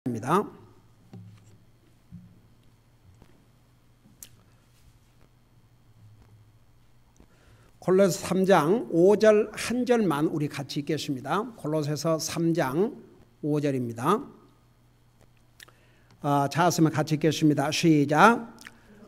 입니다. 골로새 3장 5절 한 절만 우리 같이 읽겠습니다. 골로새서 3장 5절입니다. 찾았으면 같이 읽겠습니다. 시작.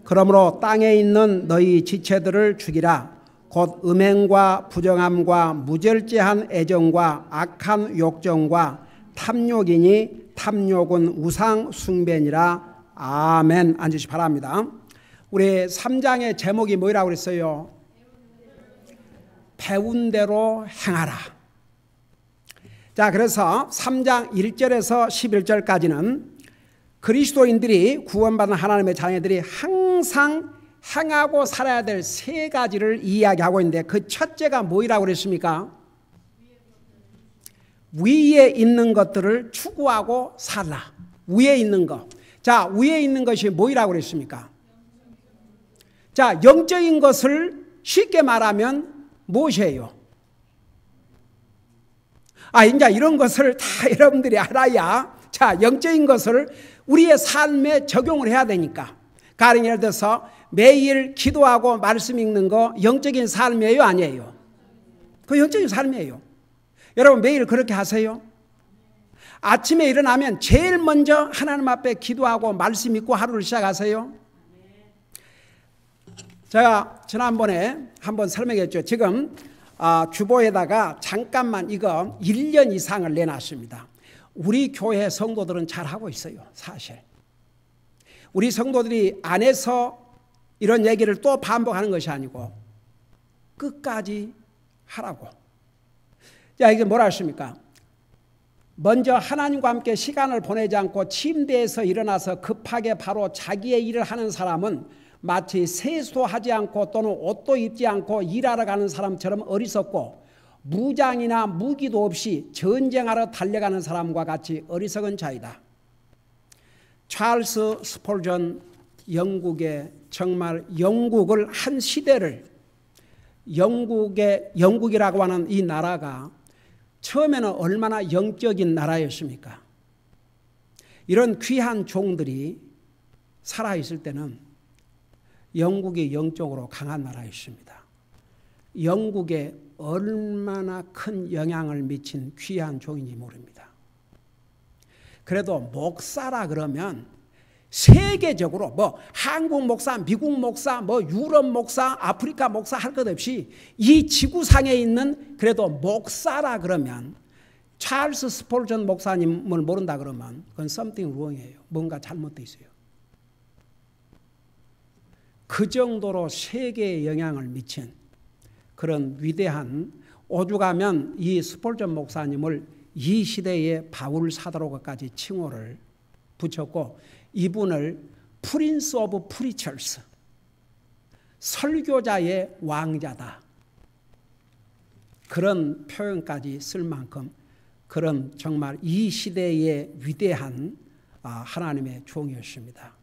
그러므로 땅에 있는 너희 지체들을 죽이라. 곧 음행과 부정함과 무절제한 애정과 악한 욕정과 탐욕이니 탐욕은 우상 숭배니라. 아멘. 앉으시 바랍니다. 우리 3장의 제목이 뭐라고 그랬어요? 배운 대로 행하라. 자, 그래서 3장 1절에서 11절까지는 그리스도인들이 구원받은 하나님의 자녀들이 항상 행하고 살아야 될 세 가지를 이야기하고 있는데, 그 첫째가 뭐라고 그랬습니까? 위에 있는 것들을 추구하고 살라. 위에 있는 것. 자, 위에 있는 것이 뭐라고 그랬습니까? 자, 영적인 것을 쉽게 말하면 무엇이에요? 이제 이런 것을 다 여러분들이 알아야, 자, 영적인 것을 우리의 삶에 적용을 해야 되니까. 가령 예를 들어서 매일 기도하고 말씀 읽는 거 영적인 삶이에요, 아니에요? 그 영적인 삶이에요. 여러분 매일 그렇게 하세요? 아침에 일어나면 제일 먼저 하나님 앞에 기도하고 말씀 읽고 하루를 시작하세요? 제가 지난번에 한번 설명했죠. 지금 주보에다가 잠깐만 이거 1년 이상을 내놨습니다. 우리 교회 성도들은 잘하고 있어요, 사실. 우리 성도들이 안에서 이런 얘기를 또 반복하는 것이 아니고 끝까지 하라고. 자, 이게 뭐라 했습니까? 먼저 하나님과 함께 시간을 보내지 않고 침대에서 일어나서 급하게 바로 자기의 일을 하는 사람은 마치 세수하지 않고 또는 옷도 입지 않고 일하러 가는 사람처럼 어리석고, 무장이나 무기도 없이 전쟁하러 달려가는 사람과 같이 어리석은 자이다. 찰스 스폴전, 영국의 정말 영국을 한 시대를, 영국이라고 하는 이 나라가 처음에는 얼마나 영적인 나라였습니까? 이런 귀한 종들이 살아있을 때는 영국이 영적으로 강한 나라였습니다. 영국에 얼마나 큰 영향을 미친 귀한 종인지 모릅니다. 그래도 목사라 그러면 세계적으로 한국 목사, 미국 목사, 유럽 목사, 아프리카 목사 할 것 없이 이 지구상에 있는, 그래도 목사라 그러면, 찰스 스폴전 목사님을 모른다 그러면 그건 something wrong이에요. 뭔가 잘못되어 있어요. 그 정도로 세계에 영향을 미친 그런 위대한, 오죽하면 이 스폴전 목사님을 이 시대의 바울 사도로까지 칭호를 붙였고, 이분을 프린스 오브 프리처스, 설교자의 왕자다, 그런 표현까지 쓸 만큼 그런 정말 이 시대의 위대한 하나님의 종이었습니다.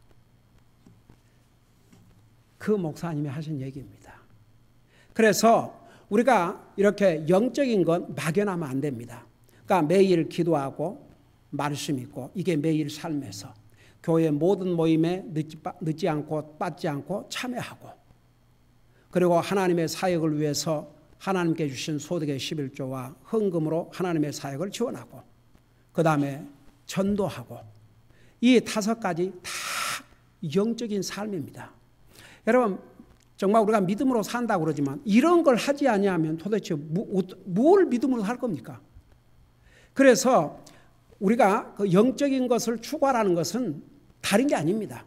그 목사님이 하신 얘기입니다. 그래서 우리가 이렇게 영적인 건 막연하면 안 됩니다. 그러니까 매일 기도하고 말씀 있고, 이게 매일 삶에서 교회 모든 모임에 늦지 않고 빠지지 않고 참여하고, 그리고 하나님의 사역을 위해서 하나님께 주신 소득의 11조와 헌금으로 하나님의 사역을 지원하고, 그 다음에 전도하고, 이 5가지 다 영적인 삶입니다. 여러분 정말 우리가 믿음으로 산다고 그러지만 이런 걸 하지 아니하면 도대체 뭘 믿음으로 살 겁니까? 그래서 우리가 그 영적인 것을 추구하라는 것은 다른 게 아닙니다.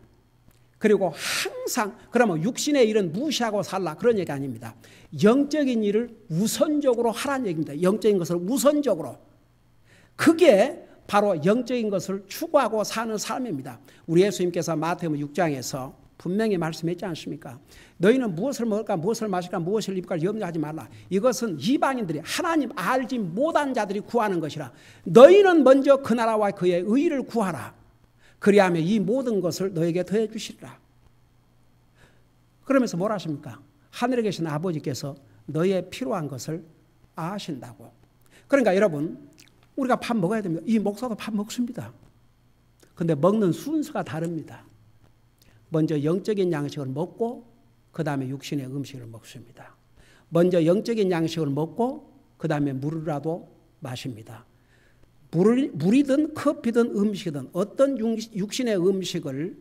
그리고 항상 그러면 육신의 일은 무시하고 살라, 그런 얘기 아닙니다. 영적인 일을 우선적으로 하라는 얘기입니다. 영적인 것을 우선적으로. 그게 바로 영적인 것을 추구하고 사는 삶입니다. 우리 예수님께서 마태복음 6장에서 분명히 말씀했지 않습니까? 너희는 무엇을 먹을까, 무엇을 마실까, 무엇을 입을까 염려하지 말라. 이것은 이방인들이, 하나님 알지 못한 자들이 구하는 것이라. 너희는 먼저 그 나라와 그의 의를 구하라. 그리하면 이 모든 것을 너에게 더해 주시리라. 그러면서 뭘 하십니까? 하늘에 계신 아버지께서 너희의 필요한 것을 아신다고. 그러니까 여러분, 우리가 밥 먹어야 됩니다. 이 목사도 밥 먹습니다. 근데 먹는 순서가 다릅니다. 먼저 영적인 양식을 먹고 그 다음에 육신의 음식을 먹습니다. 먼저 영적인 양식을 먹고 그 다음에 물이라도 마십니다. 물이든 커피든 음식이든 어떤 육신의 음식을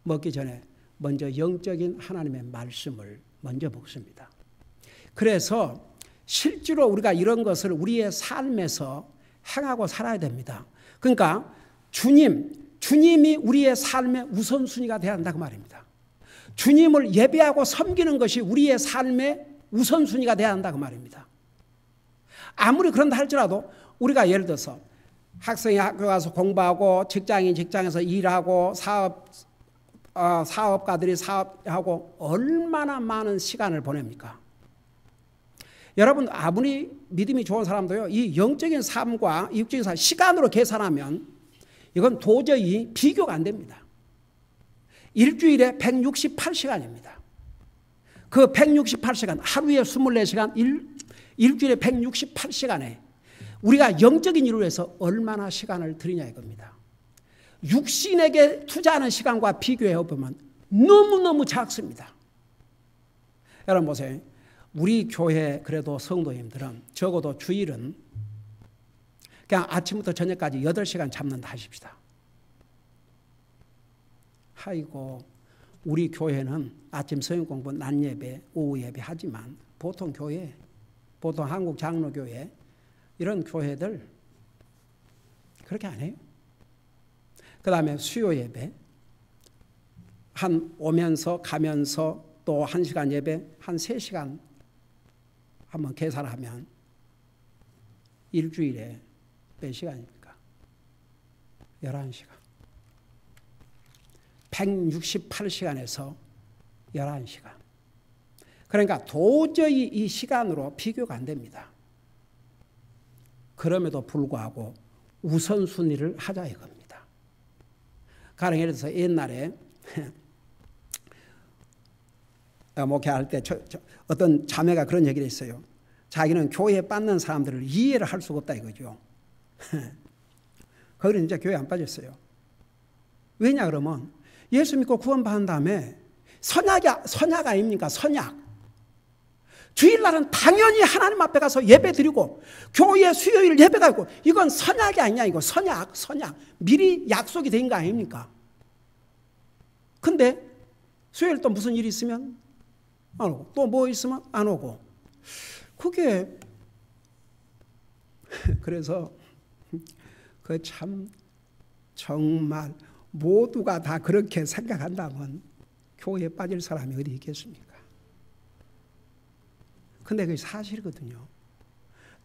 먹기 전에 먼저 영적인 하나님의 말씀을 먼저 먹습니다. 그래서 실제로 우리가 이런 것을 우리의 삶에서 행하고 살아야 됩니다. 그러니까 주님이 우리의 삶의 우선순위가 되어야 한다고 말입니다. 주님을 예배하고 섬기는 것이 우리의 삶의 우선순위가 되어야 한다고 말입니다. 아무리 그런다 할지라도 우리가 예를 들어서 학생이 학교 가서 공부하고 직장인 직장에서 일하고 사업가들이 사업하고 얼마나 많은 시간을 보냅니까? 여러분 아무리 믿음이 좋은 사람도요, 이 영적인 삶과 육적인 삶 시간으로 계산하면 이건 도저히 비교가 안 됩니다. 일주일에 168시간입니다. 그 168시간, 하루에 24시간, 일주일에 168시간에 우리가 영적인 일을 위해서 얼마나 시간을 들이냐 이겁니다. 육신에게 투자하는 시간과 비교해 보면 너무너무 작습니다. 여러분 보세요. 우리 교회 그래도 성도님들은 적어도 주일은 그냥 아침부터 저녁까지 8시간 잡는다 하십시다. 아이고 우리 교회는 아침 성경 공부, 낮 예배, 오후 예배 하지만 보통 한국 장로교회 이런 교회들 그렇게 안 해요. 그 다음에 수요 예배 오면서 가면서 또 1시간 예배 한 3시간 한번 계산하면 일주일에 몇 시간입니까? 11시간. 168시간에서 11시간. 그러니까 도저히 이 시간으로 비교가 안 됩니다. 그럼에도 불구하고 우선순위를 하자 이겁니다. 가령 예를 들어서 옛날에 목회할 때 어떤 자매가 그런 얘기를 했어요. 자기는 교회에 빠는 사람들을 이해를 할 수가 없다 이거죠. 거기는 이제 교회 안 빠졌어요. 왜냐 그러면 예수 믿고 구원받은 다음에 선약 아닙니까? 선약. 주일날은 당연히 하나님 앞에 가서 예배 드리고 교회 수요일 예배가 있고 이건 선약이 아니냐 이거 선약. 미리 약속이 된 거 아닙니까? 근데 수요일 또 무슨 일이 있으면 안 오고 또 뭐 있으면 안 오고 그게 그래서 그 참 정말 모두가 다 그렇게 생각한다면 교회에 빠질 사람이 어디 있겠습니까? 근데 그게 사실이거든요.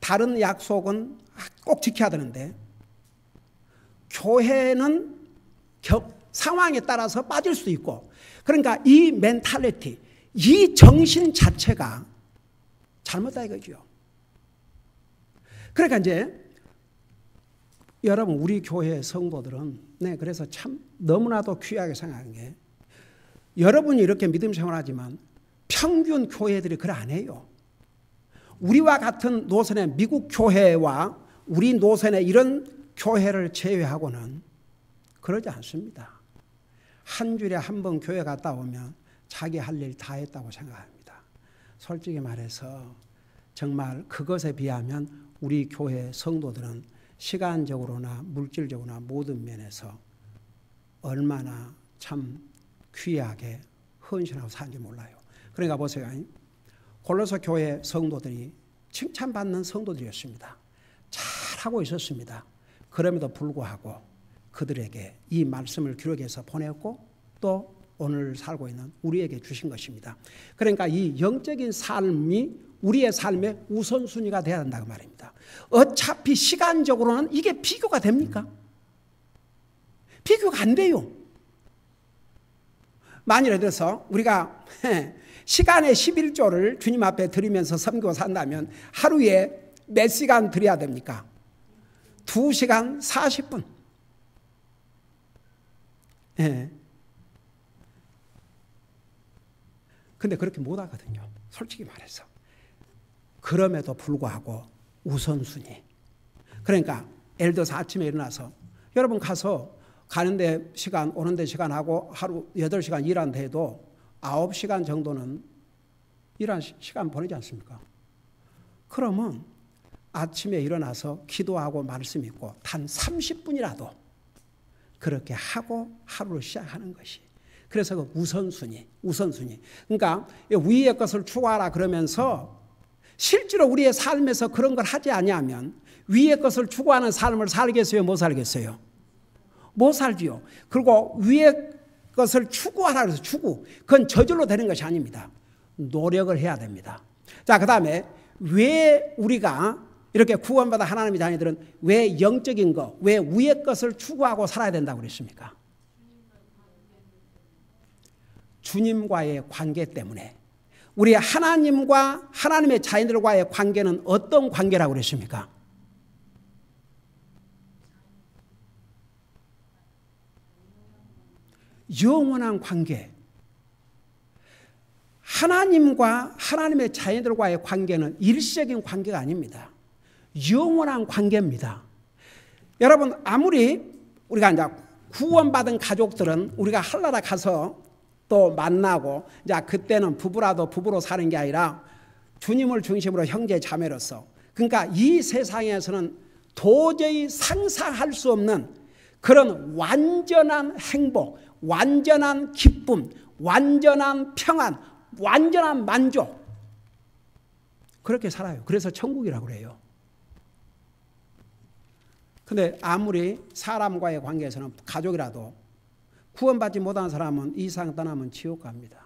다른 약속은 꼭 지켜야 되는데 교회는 상황에 따라서 빠질 수도 있고 그러니까 이 멘탈리티, 이 정신 자체가 잘못다 이거죠. 그러니까 이제 여러분 우리 교회 성도들은 그래서 참 너무나도 귀하게 생각한 게 여러분이 이렇게 믿음 생활하지만 평균 교회들이 그래 안 해요. 우리와 같은 노선의 미국 교회와 우리 노선의 이런 교회를 제외하고는 그러지 않습니다. 한 주일에 한 번 교회 갔다 오면 자기 할 일 다 했다고 생각합니다. 솔직히 말해서 정말 그것에 비하면 우리 교회 성도들은 시간적으로나 물질적으로나 모든 면에서 얼마나 참 귀하게 헌신하고 사는지 몰라요. 그러니까 보세요. 골로새 교회 성도들이 칭찬받는 성도들이었습니다. 잘하고 있었습니다. 그럼에도 불구하고 그들에게 이 말씀을 기록해서 보냈고 또 오늘 살고 있는 우리에게 주신 것입니다. 그러니까 이 영적인 삶이 우리의 삶의 우선순위가 되어야 한다고 말입니다. 어차피 시간적으로는 이게 비교가 됩니까? 비교가 안 돼요. 만일에 들어서 우리가 시간의 11조를 주님 앞에 드리면서 섬기고 산다면 하루에 몇 시간 드려야 됩니까? 2시간 40분. 근데 그렇게 못 하거든요. 솔직히 말해서. 그럼에도 불구하고 우선순위. 그러니까 예를 들어서 아침에 일어나서 여러분 가서 가는데 시간, 오는데 시간 하고 하루 8시간 일한다 해도 9시간 정도는 일한 시간 보내지 않습니까? 그러면 아침에 일어나서 기도하고 말씀 읽고 단 30분이라도 그렇게 하고 하루를 시작하는 것이. 그래서 그 우선순위. 그러니까 위의 것을 추구하라 그러면서 실제로 우리의 삶에서 그런 걸 하지 아니하면 위의 것을 추구하는 삶을 살겠어요? 못 살겠어요? 못 살지요. 그리고 위의 것을 추구하라 그래서 추구. 그건 저절로 되는 것이 아닙니다. 노력을 해야 됩니다. 자, 그 다음에 왜 우리가 이렇게 구원받아 하나님의 자녀들은 왜 영적인 것, 왜 위의 것을 추구하고 살아야 된다고 그랬습니까? 주님과의 관계 때문에. 우리 하나님과 하나님의 자녀들과의 관계는 어떤 관계라고 그랬습니까? 영원한 관계. 하나님과 하나님의 자녀들과의 관계는 일시적인 관계가 아닙니다. 영원한 관계입니다. 여러분, 아무리 우리가 이제 구원받은 가족들은 우리가 한나라 가서 또 만나고, 이제 그때는 부부라도 부부로 사는 게 아니라 주님을 중심으로 형제 자매로서, 그러니까 이 세상에서는 도저히 상상할 수 없는 그런 완전한 행복, 완전한 기쁨, 완전한 평안, 완전한 만족, 그렇게 살아요. 그래서 천국이라고 그래요. 근데 아무리 사람과의 관계에서는 가족이라도 구원받지 못한 사람은 이 세상 떠나면 지옥 갑니다.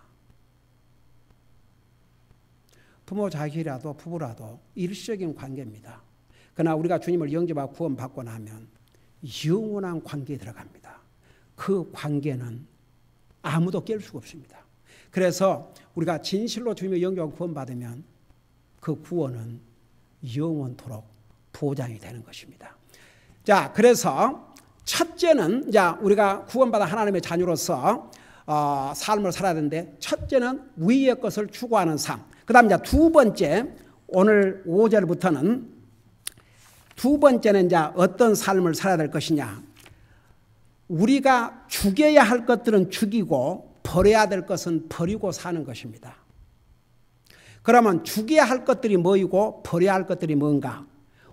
부모 자식이라도 부부라도 일시적인 관계입니다. 그러나 우리가 주님을 영접하고 구원받고 나면 영원한 관계에 들어갑니다. 그 관계는 아무도 깰 수가 없습니다. 그래서 우리가 진실로 주님의 영접하고 구원받으면 그 구원은 영원토록 보장이 되는 것입니다. 자, 그래서 첫째는 이제 우리가 구원받아 하나님의 자녀로서 삶을 살아야 되는데, 첫째는 위의 것을 추구하는 삶. 그다음 이제 두 번째, 오늘 5절부터는 두 번째는 이제 어떤 삶을 살아야 될 것이냐. 우리가 죽여야 할 것들은 죽이고 버려야 될 것은 버리고 사는 것입니다. 그러면 죽여야 할 것들이 뭐이고 버려야 할 것들이 뭔가?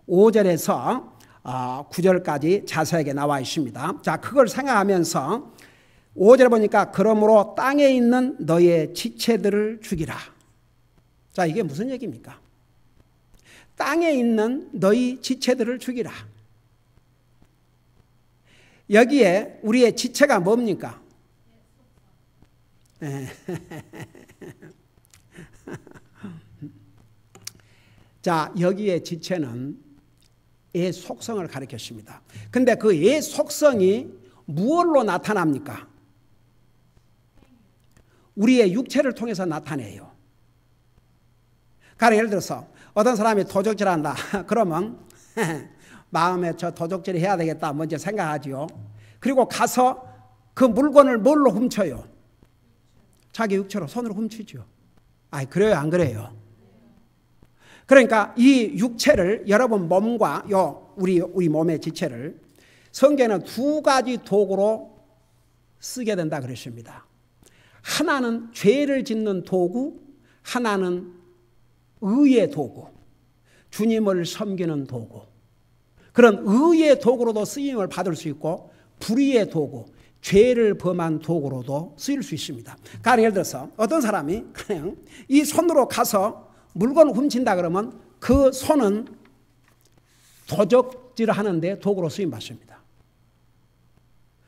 5절에서 9절까지 자세하게 나와 있습니다. 자, 그걸 생각하면서 5절 보니까 그러므로 땅에 있는 너의 지체들을 죽이라. 자, 이게 무슨 얘기입니까? 땅에 있는 너희 지체들을 죽이라. 여기에 우리의 지체가 뭡니까? 자, 여기에 지체는 의 속성을 가리켰습니다. 근데 그 의 속성이 무엇로 나타납니까? 우리의 육체를 통해서 나타내요. 가령 예를 들어서 어떤 사람이 도적질한다. 그러면 마음에 저 도적질 해야 되겠다 먼저 생각하지요. 그리고 가서 그 물건을 뭘로 훔쳐요? 자기 육체로 손으로 훔치죠. 그래요, 안 그래요? 그러니까 이 육체를, 여러분 몸과 우리 몸의 지체를 성경에는 두 가지 도구로 쓰게 된다 그랬습니다. 하나는 죄를 짓는 도구, 하나는 의의 도구, 주님을 섬기는 도구. 그런 의의 도구로도 쓰임을 받을 수 있고 불의의 도구, 죄를 범한 도구로도 쓰일 수 있습니다. 가령 예를 들어서 어떤 사람이 그냥 이 손으로 가서 물건을 훔친다 그러면 그 손은 도적질을 하는데 도구로 쓰임받습니다.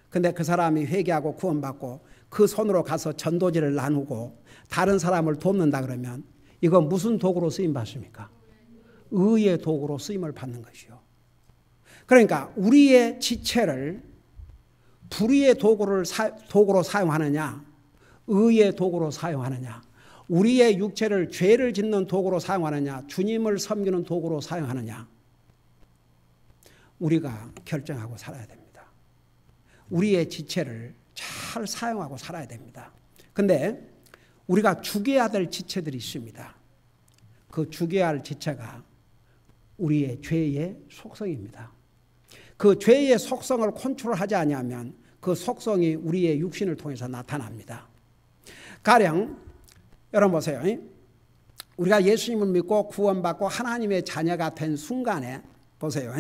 근데 그 사람이 회개하고 구원받고 그 손으로 가서 전도지를 나누고 다른 사람을 돕는다 그러면 이건 무슨 도구로 쓰임받습니까? 의의 도구로 쓰임을 받는 것이요. 그러니까 우리의 지체를 불의의 도구로 사용하느냐, 의의 도구로 사용하느냐, 우리의 육체를 죄를 짓는 도구로 사용하느냐, 주님을 섬기는 도구로 사용하느냐, 우리가 결정하고 살아야 됩니다. 우리의 지체를 잘 사용하고 살아야 됩니다. 근데 우리가 죽여야 될 지체들이 있습니다. 그 죽여야 할 지체가 우리의 죄의 속성입니다. 그 죄의 속성을 컨트롤하지 않으면 그 속성이 우리의 육신을 통해서 나타납니다. 가령 여러분 보세요. 우리가 예수님을 믿고 구원받고 하나님의 자녀가 된 순간에 보세요.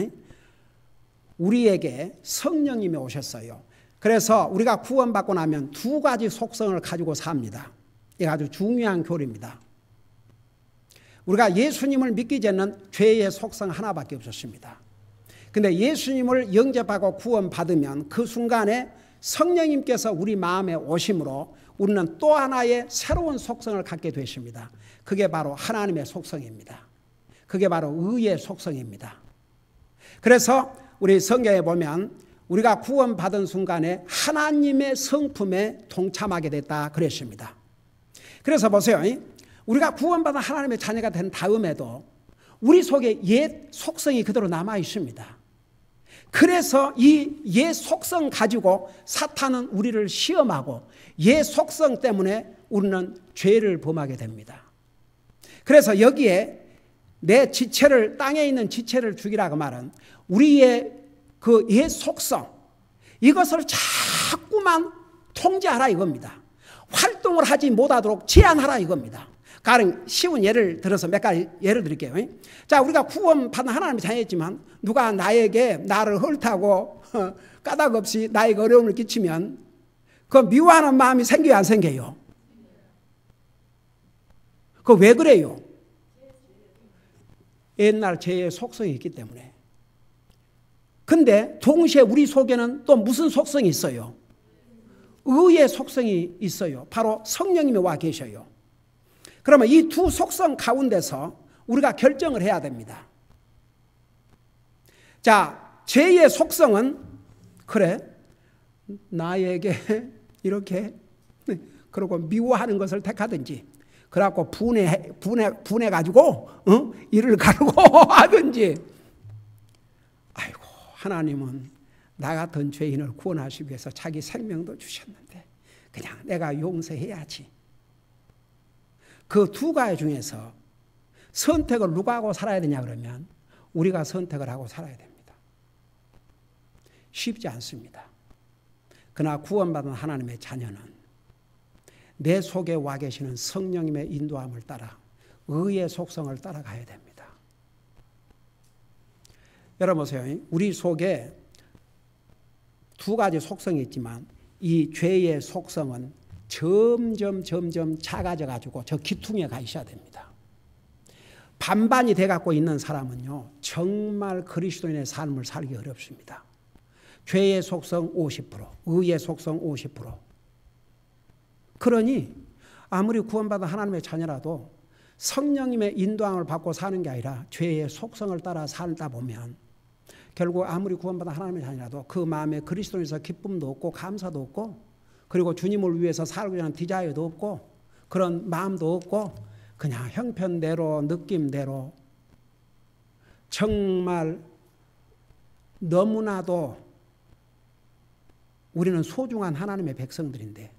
우리에게 성령님이 오셨어요. 그래서 우리가 구원받고 나면 두 가지 속성을 가지고 삽니다. 이게 아주 중요한 교리입니다. 우리가 예수님을 믿기 전에는 죄의 속성 하나밖에 없었습니다. 근데 예수님을 영접하고 구원받으면 그 순간에 성령님께서 우리 마음에 오심으로 우리는 또 하나의 새로운 속성을 갖게 되십니다. 그게 바로 하나님의 속성입니다. 그게 바로 의의 속성입니다. 그래서 우리 성경에 보면 우리가 구원받은 순간에 하나님의 성품에 동참하게 됐다 그랬습니다. 그래서 보세요. 우리가 구원받은 하나님의 자녀가 된 다음에도 우리 속에 옛 속성이 그대로 남아 있습니다. 그래서 이 옛 속성 가지고 사탄은 우리를 시험하고 옛 속성 때문에 우리는 죄를 범하게 됩니다. 그래서 여기에 내 지체를, 땅에 있는 지체를 죽이라고 말은 우리의 그 옛 속성, 이것을 자꾸만 통제하라 이겁니다. 활동을 하지 못하도록 제한하라 이겁니다. 가령 쉬운 예를 들어서 몇 가지 예를 드릴게요. 자, 우리가 구원받은 하나님의 자녀였지만 누가 나를 헐타고 까닭 없이 나에게 어려움을 끼치면 그 미워하는 마음이 생겨요, 안 생겨요? 그 왜 그래요? 옛날 죄의 속성이 있기 때문에. 근데 동시에 우리 속에는 또 무슨 속성이 있어요? 의의 속성이 있어요. 바로 성령님이 와 계셔요. 그러면 이 두 속성 가운데서 우리가 결정을 해야 됩니다. 자, 죄의 속성은 그래 나에게 이렇게 그러고 미워하는 것을 택하든지 그래갖고 분해가지고 이를 가르고 하든지, 아이고 하나님은 나 같은 죄인을 구원하시기 위해서 자기 생명도 주셨는데 그냥 내가 용서해야지. 그 두 가지 중에서 선택을 누가 하고 살아야 되냐 그러면 우리가 선택을 하고 살아야 됩니다. 쉽지 않습니다. 그러나 구원받은 하나님의 자녀는 내 속에 와 계시는 성령님의 인도함을 따라 의의 속성을 따라가야 됩니다. 여러분 보세요. 우리 속에 두 가지 속성이 있지만 이 죄의 속성은 점점 작아져 가지고 저 기퉁에 가 있어야 됩니다. 반반이 돼 갖고 있는 사람은요 정말 그리스도인의 삶을 살기 어렵습니다. 죄의 속성 50%, 의의 속성 50%. 그러니 아무리 구원받은 하나님의 자녀라도 성령님의 인도함을 받고 사는 게 아니라 죄의 속성을 따라 살다 보면 결국 아무리 구원받은 하나님의 자녀라도 그 마음에 그리스도인에서 기쁨도 없고 감사도 없고 그리고 주님을 위해서 살고자 하는 디자이어도 없고 그런 마음도 없고 그냥 형편대로 느낌대로 정말 너무나도 우리는 소중한 하나님의 백성들인데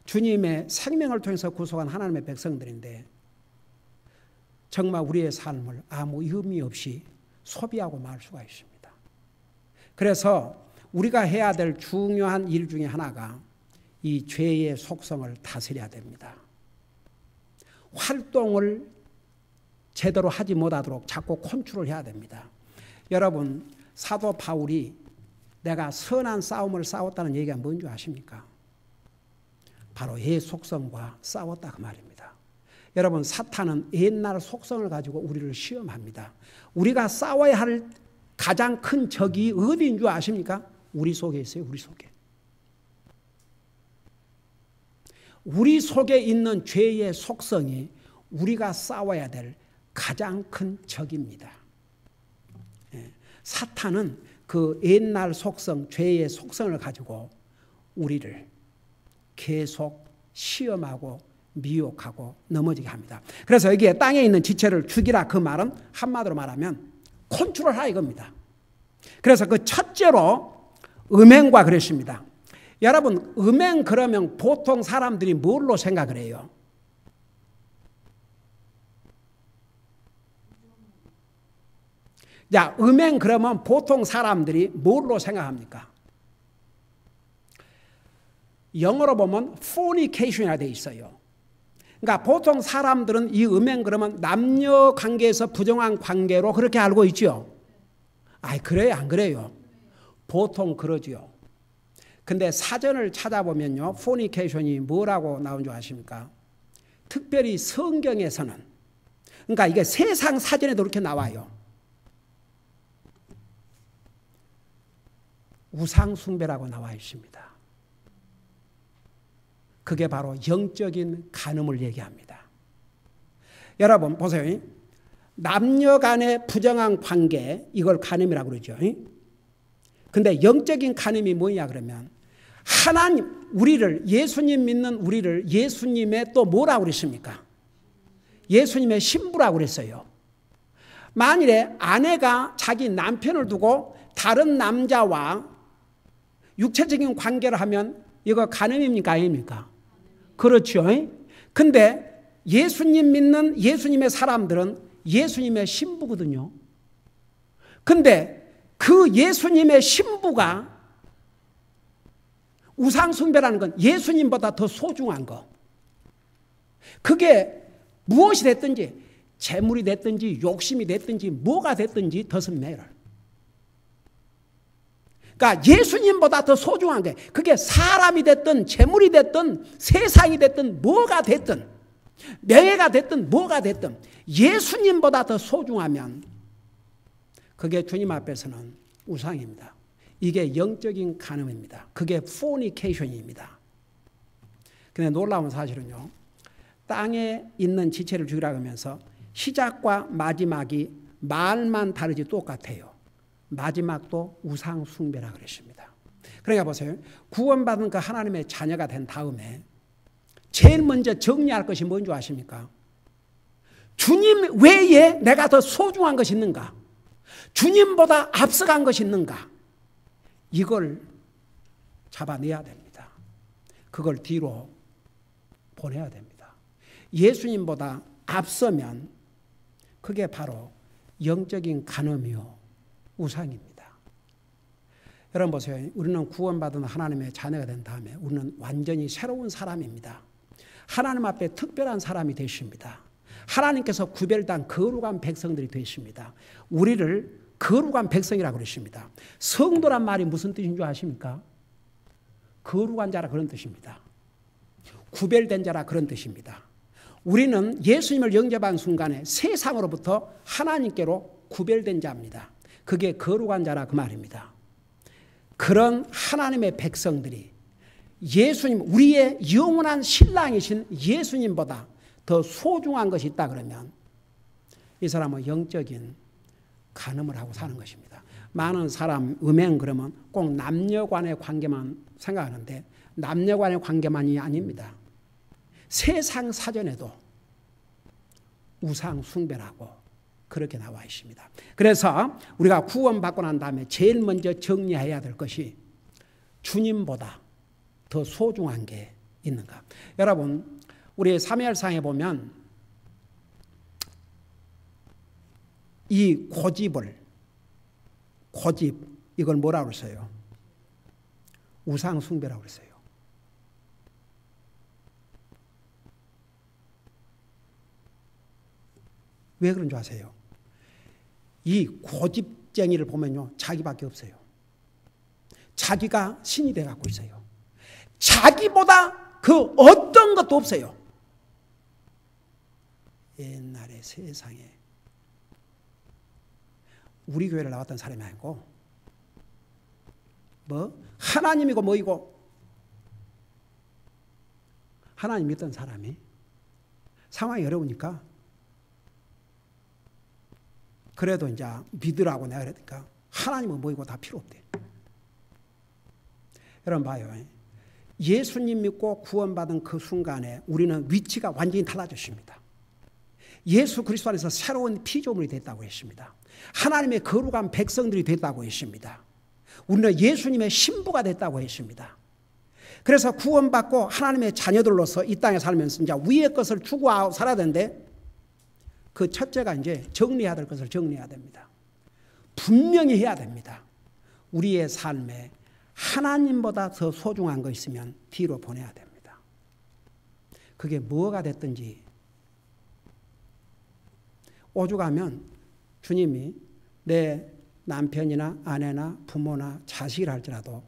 주님의 생명을 통해서 구속한 하나님의 백성들인데 정말 우리의 삶을 아무 의미 없이 소비하고 말 수가 있습니다. 그래서 우리가 해야 될 중요한 일 중에 하나가 이 죄의 속성을 다스려야 됩니다. 활동을 제대로 하지 못하도록 자꾸 컨트롤 해야 됩니다. 여러분, 사도 바울이 내가 선한 싸움을 싸웠다는 얘기가 뭔지 아십니까? 바로 옛 속성과 싸웠다 그 말입니다. 여러분, 사탄은 옛날 속성을 가지고 우리를 시험합니다. 우리가 싸워야 할 가장 큰 적이 어디인 줄 아십니까? 우리 속에 있어요. 우리 속에. 우리 속에 있는 죄의 속성이 우리가 싸워야 될 가장 큰 적입니다. 사탄은 그 옛날 속성, 죄의 속성을 가지고 우리를 계속 시험하고 미혹하고 넘어지게 합니다. 그래서 여기에 땅에 있는 지체를 죽이라 그 말은 한마디로 말하면 컨트롤하라 이겁니다. 그래서 그 첫째로 음행과 그랬습니다. 여러분, 음행 그러면 보통 사람들이 뭘로 생각을 해요? 자, 음행 그러면 보통 사람들이 뭘로 생각합니까? 영어로 보면 fornication이라 돼 있어요. 그러니까 보통 사람들은 이 음행 그러면 남녀 관계에서 부정한 관계로 그렇게 알고 있죠. 아, 그래요? 안 그래요? 보통 그러지요. 근데 사전을 찾아보면요, fornication이 뭐라고 나온 줄 아십니까? 특별히 성경에서는, 그러니까 이게 세상 사전에도 이렇게 나와요. 우상숭배라고 나와 있습니다. 그게 바로 영적인 간음을 얘기합니다. 여러분 보세요. 남녀 간의 부정한 관계, 이걸 간음이라고 그러죠. 근데 영적인 간음이 뭐냐 그러면 하나님, 우리를, 예수님 믿는 우리를 예수님의 또 뭐라고 그랬습니까? 예수님의 신부라고 그랬어요. 만일에 아내가 자기 남편을 두고 다른 남자와 육체적인 관계를 하면 이거 간음입니까? 아닙니까? 그렇죠. 근데 예수님 믿는 예수님의 사람들은 예수님의 신부거든요. 근데 그 예수님의 신부가 우상숭배라는 건 예수님보다 더 소중한 거. 그게 무엇이 됐든지, 재물이 됐든지, 욕심이 됐든지, 뭐가 됐든지 doesn't matter. 그러니까 예수님보다 더 소중한 게, 그게 사람이 됐든 재물이 됐든 세상이 됐든 뭐가 됐든 명예가 됐든 뭐가 됐든 예수님보다 더 소중하면 그게 주님 앞에서는 우상입니다. 이게 영적인 간음입니다. 그게 fornication입니다. 근데 놀라운 사실은요, 땅에 있는 지체를 죽이라고 하면서 시작과 마지막이 말만 다르지 똑같아요. 마지막도 우상 숭배라 그랬습니다. 그러니까 보세요. 구원받은 그 하나님의 자녀가 된 다음에 제일 먼저 정리할 것이 뭔지 아십니까? 주님 외에 내가 더 소중한 것이 있는가? 주님보다 앞서간 것이 있는가? 이걸 잡아내야 됩니다. 그걸 뒤로 보내야 됩니다. 예수님보다 앞서면 그게 바로 영적인 간음이요 우상입니다. 여러분 보세요. 우리는 구원받은 하나님의 자녀가 된 다음에 우리는 완전히 새로운 사람입니다. 하나님 앞에 특별한 사람이 되십니다. 하나님께서 구별단 거룩한 백성들이 되십니다. 우리를 거룩한 백성이라고 그러십니다. 성도란 말이 무슨 뜻인 줄 아십니까? 거룩한 자라 그런 뜻입니다. 구별된 자라 그런 뜻입니다. 우리는 예수님을 영접한 순간에 세상으로부터 하나님께로 구별된 자입니다. 그게 거룩한 자라 그 말입니다. 그런 하나님의 백성들이 예수님, 우리의 영원한 신랑이신 예수님보다 더 소중한 것이 있다 그러면 이 사람은 영적인 간음을 하고 사는 것입니다. 많은 사람 음행 그러면 꼭 남녀간의 관계만 생각하는데 남녀간의 관계만이 아닙니다. 세상 사전에도 우상 숭배라고 그렇게 나와 있습니다. 그래서 우리가 구원받고 난 다음에 제일 먼저 정리해야 될 것이 주님보다 더 소중한 게 있는가. 여러분 우리 사무엘상에 보면 이 고집 이걸 뭐라고 그랬어요? 우상 숭배라고 그랬어요. 왜 그런 줄 아세요? 이 고집쟁이를 보면요, 자기밖에 없어요. 자기가 신이 돼 갖고 있어요. 자기보다 그 어떤 것도 없어요. 옛날에 세상에 우리 교회를 나왔던 사람이 아니고 뭐 하나님이고 뭐이고 하나님 믿던 사람이 상황이 어려우니까 그래도 이제 믿으라고 내가 그러니까 하나님은 뭐이고 다 필요 없대. 여러분 봐요. 예수님 믿고 구원받은 그 순간에 우리는 위치가 완전히 달라졌습니다. 예수 그리스도 안에서 새로운 피조물이 됐다고 했습니다. 하나님의 거룩한 백성들이 됐다고 했습니다. 우리는 예수님의 신부가 됐다고 했습니다. 그래서 구원받고 하나님의 자녀들로서 이 땅에 살면서 이제 위의 것을 추구하고 살아야 되는데 그 첫째가 이제 정리해야 될 것을 정리해야 됩니다. 분명히 해야 됩니다. 우리의 삶에 하나님보다 더 소중한 거 있으면 뒤로 보내야 됩니다. 그게 뭐가 됐든지 오죽하면 주님이 내 남편이나 아내나 부모나 자식이라 할지라도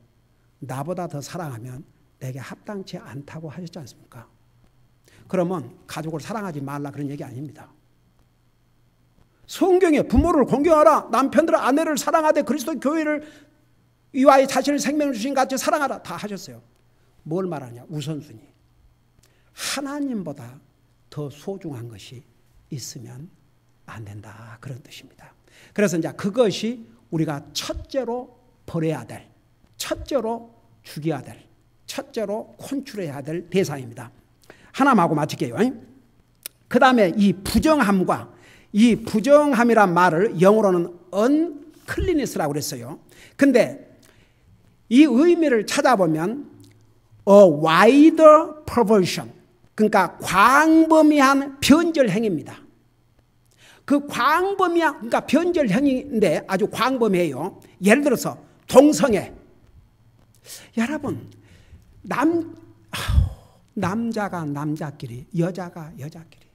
나보다 더 사랑하면 내게 합당치 않다고 하셨지 않습니까? 그러면 가족을 사랑하지 말라 그런 얘기 아닙니다. 성경에 부모를 공경하라, 남편들 아내를 사랑하되 그리스도 교회를 이와의 자신을 생명을 주신 같이 사랑하라 다 하셨어요. 뭘 말하냐? 우선순위. 하나님보다 더 소중한 것이 있으면 안 된다 그런 뜻입니다. 그래서 이제 그것이 우리가 첫째로 버려야 될, 첫째로 죽여야 될, 첫째로 콘출해야 될 대상입니다. 하나만 하고 마칠게요. 그 다음에 이 부정함과 이 부정함이란 말을 영어로는 uncleanness라고 그랬어요. 근데 이 의미를 찾아보면 a wider perversion, 그러니까 광범위한 변절 행위입니다. 그 광범위한, 그러니까 변절 행위인데 아주 광범위해요. 예를 들어서 동성애. 여러분, 남자가 남자끼리, 여자가 여자끼리.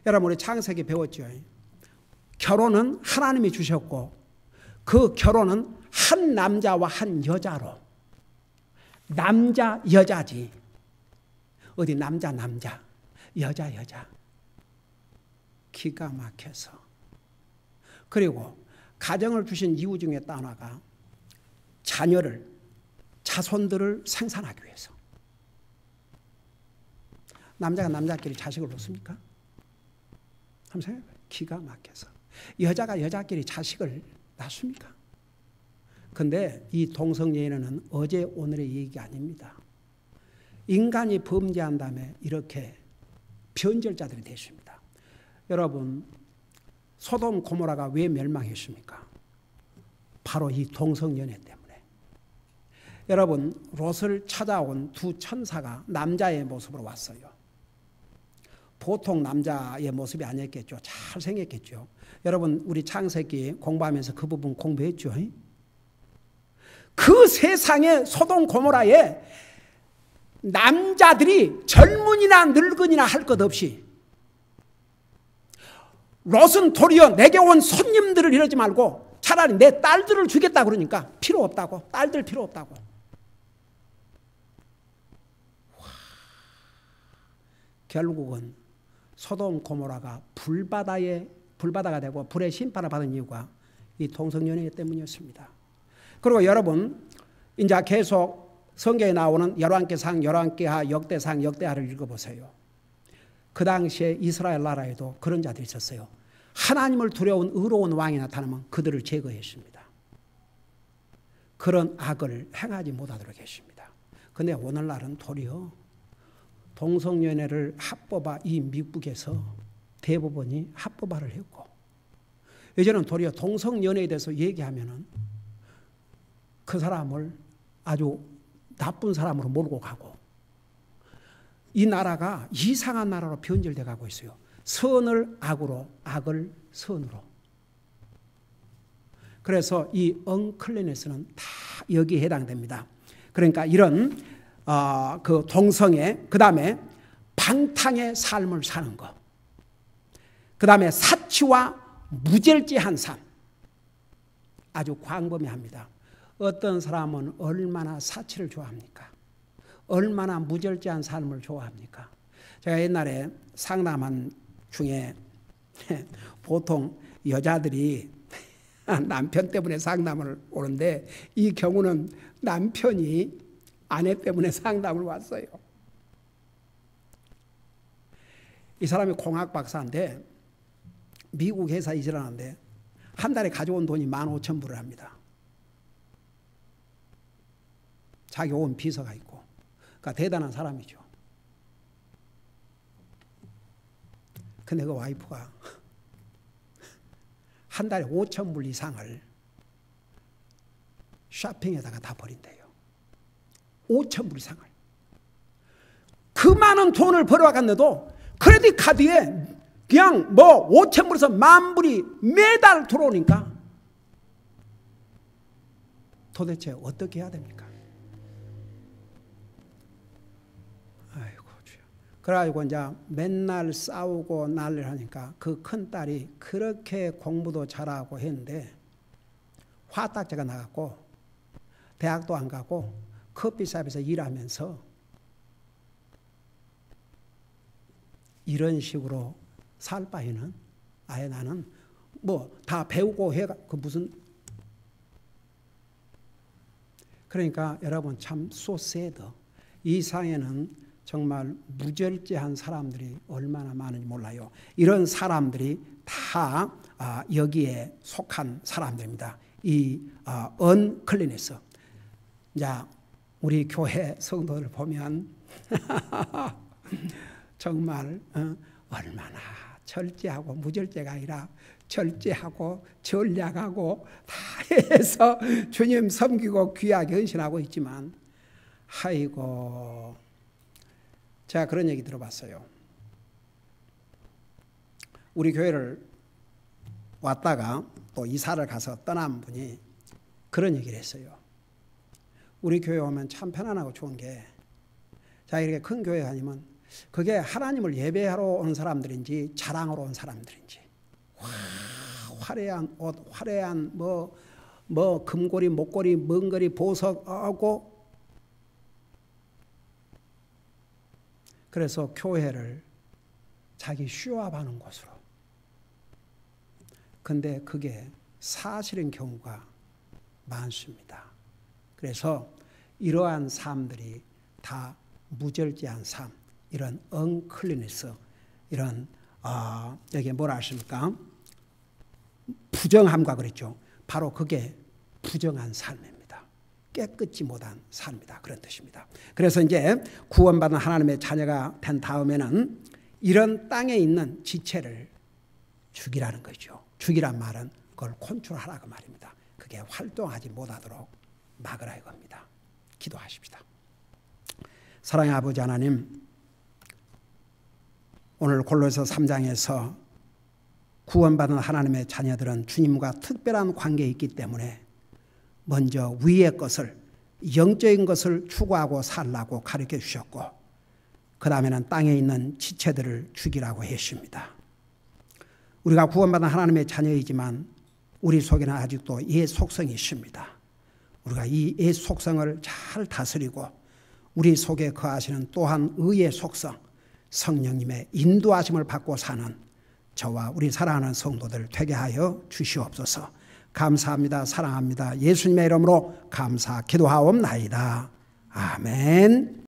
여러분, 우리 창세기 배웠죠. 결혼은 하나님이 주셨고 그 결혼은 한 남자와 한 여자로. 남자 여자지. 어디 남자 여자 여자. 기가 막혀서. 그리고 가정을 주신 이유 중에 또 하나가 자손들을 생산하기 위해서. 남자가 남자끼리 자식을 놓습니까? 한번 생각해봐요. 기가 막혀서. 여자가 여자끼리 자식을 낳습니까? 근데 이 동성연애는 어제 오늘의 얘기가 아닙니다. 인간이 범죄한 다음에 이렇게 변절자들이 됐습니다. 여러분, 소돔 고모라가 왜 멸망했습니까? 바로 이 동성연애 때문에. 여러분, 롯을 찾아온 두 천사가 남자의 모습으로 왔어요. 보통 남자의 모습이 아니었겠죠. 잘생겼겠죠. 여러분, 우리 창세기 공부하면서 그 부분 공부했죠. 그 세상의 소돔 고모라에 남자들이 젊은이나 늙은이나 할 것 없이, 롯은 도리어 내게 온 손님들을 이러지 말고 차라리 내 딸들을 주겠다 그러니까 필요 없다고. 딸들 필요 없다고. 결국은 소돔 고모라가 불바다가 되고 불의 심판을 받은 이유가 이 동성연애 때문이었습니다. 그리고 여러분, 이제 계속 성경에 나오는 열왕기상, 열왕기하, 역대상, 역대하를 읽어보세요. 그 당시에 이스라엘 나라에도 그런 자들이 있었어요. 하나님을 두려운 의로운 왕이 나타나면 그들을 제거했습니다. 그런 악을 행하지 못하도록 했습니다. 그런데 오늘날은 도리어 동성연애를 합법화, 이 미국에서 대법원이 합법화를 했고, 예전은 도리어 동성연애에 대해서 얘기하면은 그 사람을 아주 나쁜 사람으로 몰고 가고, 이 나라가 이상한 나라로 변절돼 가고 있어요. 선을 악으로, 악을 선으로. 그래서 이 uncleanness는 다 여기에 해당됩니다. 그러니까 이런 그 동성애, 그 다음에 방탕의 삶을 사는 것, 그 다음에 사치와 무절제한 삶, 아주 광범위합니다. 어떤 사람은 얼마나 사치를 좋아합니까? 얼마나 무절제한 삶을 좋아합니까? 제가 옛날에 상담한 중에 보통 여자들이 남편 때문에 상담을 오는데, 이 경우는 남편이 아내 때문에 상담을 왔어요. 이 사람이 공학 박사인데 미국 회사에 일을 하는데 한 달에 가져온 돈이 15,000불을 합니다. 자기 온 비서가 있고. 그러니까 대단한 사람이죠. 근데 그 와이프가 한 달에 5,000불 이상을 쇼핑에다가 다 버린대요. 5,000불 이상을. 그 많은 돈을 벌어왔는데도 크레딧 카드에 그냥 뭐 5,000불에서 10,000불이 매달 들어오니까 도대체 어떻게 해야 됩니까? 아이고 주여. 그래가지고 이제 맨날 싸우고 난리를 하니까 그 큰딸이 그렇게 공부도 잘하고 했는데 화딱지가 나갔고 대학도 안 가고 커피숍에서 일하면서 이런 식으로 살 바에는 아예 나는 뭐 다 배우고 해가 그 무슨 그러니까 여러분 참 so sad. 이 상에는 정말 무절제한 사람들이 얼마나 많은지 몰라요. 이런 사람들이 다 여기에 속한 사람들입니다. 이 언클리니스. 자, 우리 교회 성도들 보면 정말 얼마나 절제하고 무절제가 아니라 절제하고 전략하고 다 해서 주님 섬기고 귀하게 헌신하고 있지만 아이고 제가 그런 얘기 들어봤어요. 우리 교회를 왔다가 또 이사를 가서 떠난 분이 그런 얘기를 했어요. 우리 교회 오면 참 편안하고 좋은 게 자 이렇게 큰 교회 다니면 그게 하나님을 예배하러 온 사람들인지 자랑하러 온 사람들인지 화려한 옷, 화려한 뭐 금고리, 목걸이, 먼거리, 보석하고 그래서 교회를 자기 쇼업하는 곳으로. 근데 그게 사실인 경우가 많습니다. 그래서 이러한 삶들이 다 무절제한 삶, 이런 언클리니스, 이런 여기 뭐라 하십니까? 부정함과 그랬죠. 바로 그게 부정한 삶입니다. 깨끗이 못한 삶이다. 그런 뜻입니다. 그래서 이제 구원받은 하나님의 자녀가 된 다음에는 이런 땅에 있는 지체를 죽이라는 거죠. 죽이란 말은 그걸 컨트롤하라 그 말입니다. 그게 활동하지 못하도록 막으라 이겁니다. 기도하십시다. 사랑의 아버지 하나님, 오늘 골로새 3장에서 구원받은 하나님의 자녀들은 주님과 특별한 관계에 있기 때문에 먼저 위의 것을, 영적인 것을 추구하고 살라고 가르쳐 주셨고 그 다음에는 땅에 있는 지체들을 죽이라고 했습니다. 우리가 구원받은 하나님의 자녀이지만 우리 속에는 아직도 옛 속성이 있습니다. 우리가 이 옛 속성을 잘 다스리고 우리 속에 거하시는 또한 의의 속성, 성령님의 인도하심을 받고 사는 저와 우리 사랑하는 성도들 되게 하여 주시옵소서. 감사합니다. 사랑합니다. 예수님의 이름으로 감사 기도하옵나이다. 아멘.